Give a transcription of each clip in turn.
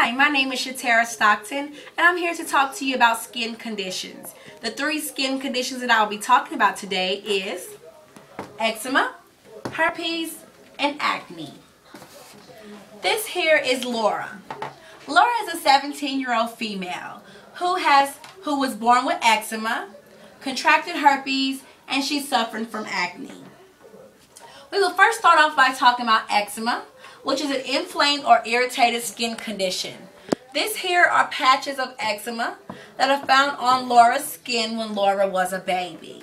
Hi, my name is Shatara Stockton, and I'm here to talk to you about skin conditions. The 3 skin conditions that I'll be talking about today is eczema, herpes, and acne. This here is Laura. Laura is a 17-year-old female who was born with eczema, contracted herpes, and she's suffering from acne. We will first start off by talking about eczema, which is an inflamed or irritated skin condition. This here are patches of eczema that are found on Laura's skin when Laura was a baby.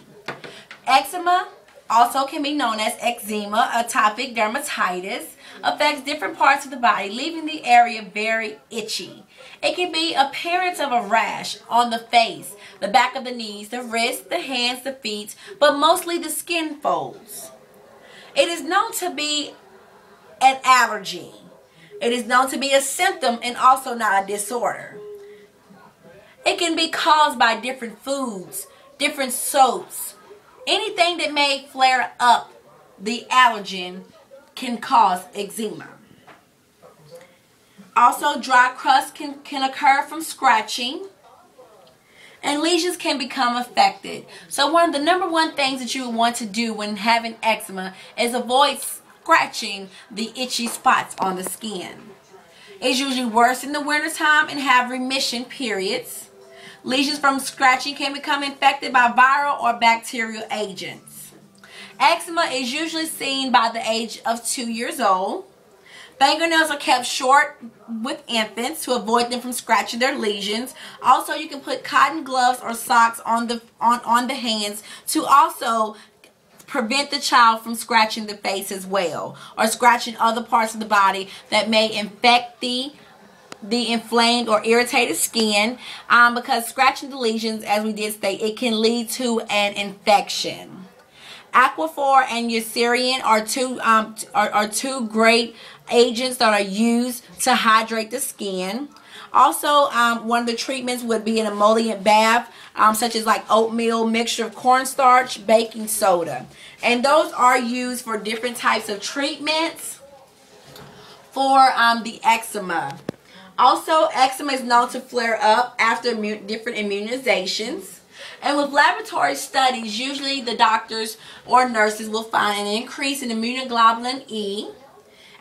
Eczema also can be known as eczema, atopic dermatitis, affects different parts of the body, leaving the area very itchy. It can be appearance of a rash on the face, the back of the knees, the wrists, the hands, the feet, but mostly the skin folds. It is known to be an allergy. It is known to be a symptom and also not a disorder. It can be caused by different foods, different soaps. Anything that may flare up the allergen can cause eczema. Also, dry crust can occur from scratching, and lesions can become affected. So one of the number one things that you want to do when having eczema is avoid scratching the itchy spots on the skin. It's usually worse in the wintertime and have remission periods. Lesions from scratching can become infected by viral or bacterial agents. Eczema is usually seen by the age of 2 years old. Fingernails are kept short with infants to avoid them from scratching their lesions. Also, you can put cotton gloves or socks on the hands to also prevent the child from scratching the face as well, or scratching other parts of the body that may infect the inflamed or irritated skin, because scratching the lesions, as we did state, it can lead to an infection. Aquaphor and Eucerin are two great agents that are used to hydrate the skin. Also, one of the treatments would be an emollient bath, such as like oatmeal, mixture of cornstarch, baking soda. And those are used for different types of treatments for the eczema. Also, eczema is known to flare up after different immunizations. And with laboratory studies, usually the doctors or nurses will find an increase in immunoglobulin E,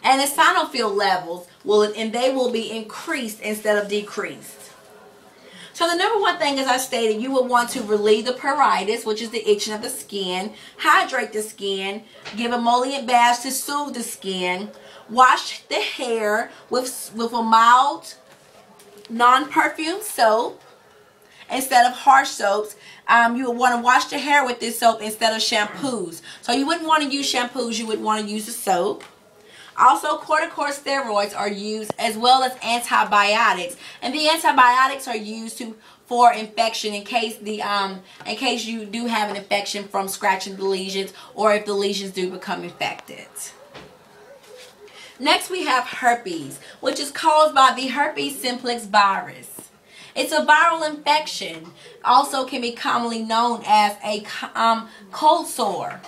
and the eosinophil levels will be increased instead of decreased. So the number one thing, as I stated, you will want to relieve the pruritus, which is the itching of the skin, hydrate the skin, give emollient baths to soothe the skin, wash the hair with a mild, non-perfumed soap instead of harsh soaps. You would want to wash the hair with this soap instead of shampoos. So you wouldn't want to use shampoos, you would want to use the soap. Also, corticosteroids are used, as well as antibiotics, and the antibiotics are used for infection in case you do have an infection from scratching the lesions, or if the lesions do become infected. Next, we have herpes, which is caused by the herpes simplex virus. It's a viral infection, also can be commonly known as a cold sore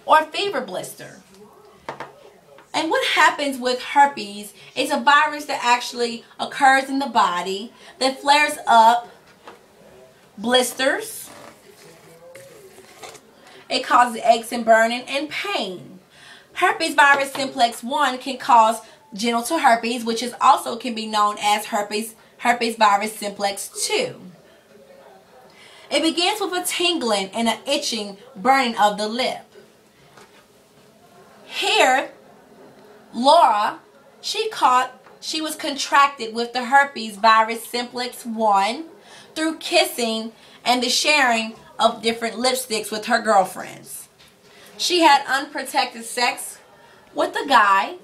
or fever blister. And what happens with herpes is a virus that actually occurs in the body that flares up blisters. It causes aches and burning and pain. Herpes virus simplex 1 can cause genital herpes, which is also can be known as herpes virus simplex 2. It begins with a tingling and an itching, burning of the lip. Here, Laura, she was contracted with the herpes virus simplex 1 through kissing and the sharing of different lipsticks with her girlfriends. She had unprotected sex with a guy,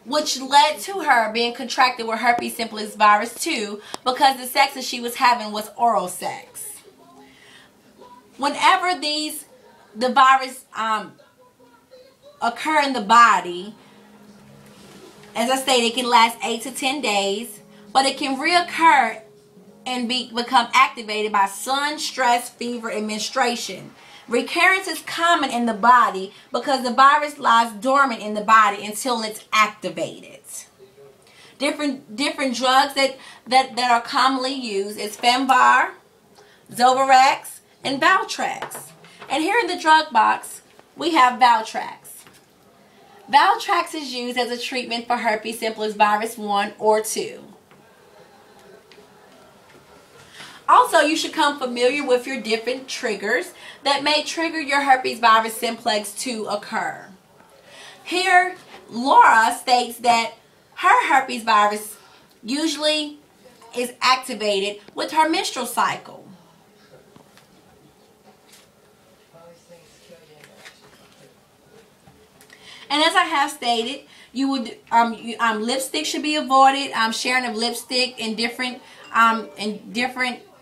which led to her being contracted with herpes simplex virus 2 because the sex that she was having was oral sex. Whenever the virus occur in the body, as I stated, it can last 8 to 10 days, but it can reoccur and become activated by sun, stress, fever, and menstruation. Recurrence is common in the body because the virus lies dormant in the body until it's activated. Different drugs that are commonly used is Femvar, Zovirax, and Valtrex. And here in the drug box, we have Valtrex. Valtrex is used as a treatment for herpes simplex virus 1 or 2. Also, you should become familiar with your different triggers that may trigger your herpes virus simplex to occur. Here, Laura states that her herpes virus usually is activated with her menstrual cycle. And as I have stated, you would lipstick should be avoided. Sharing of lipstick in different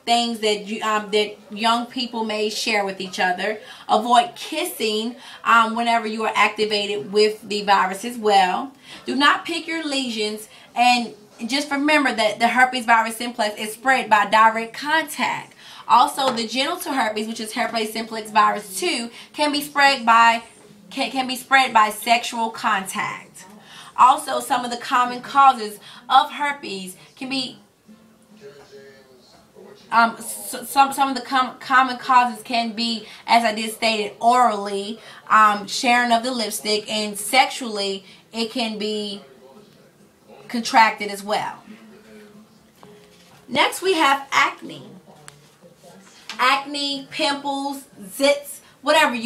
things that that young people may share with each other. Avoid kissing whenever you are activated with the virus as well. Do not pick your lesions, and just remember that the herpes virus simplex is spread by direct contact. Also, the genital herpes, which is herpes simplex virus 2, can be spread by sexual contact. Also, some of the common causes of herpes can be some of the common causes can be, as I did stated, orally, sharing of the lipstick, and sexually it can be contracted as well. Next we have acne. Acne, pimples, zits, whatever you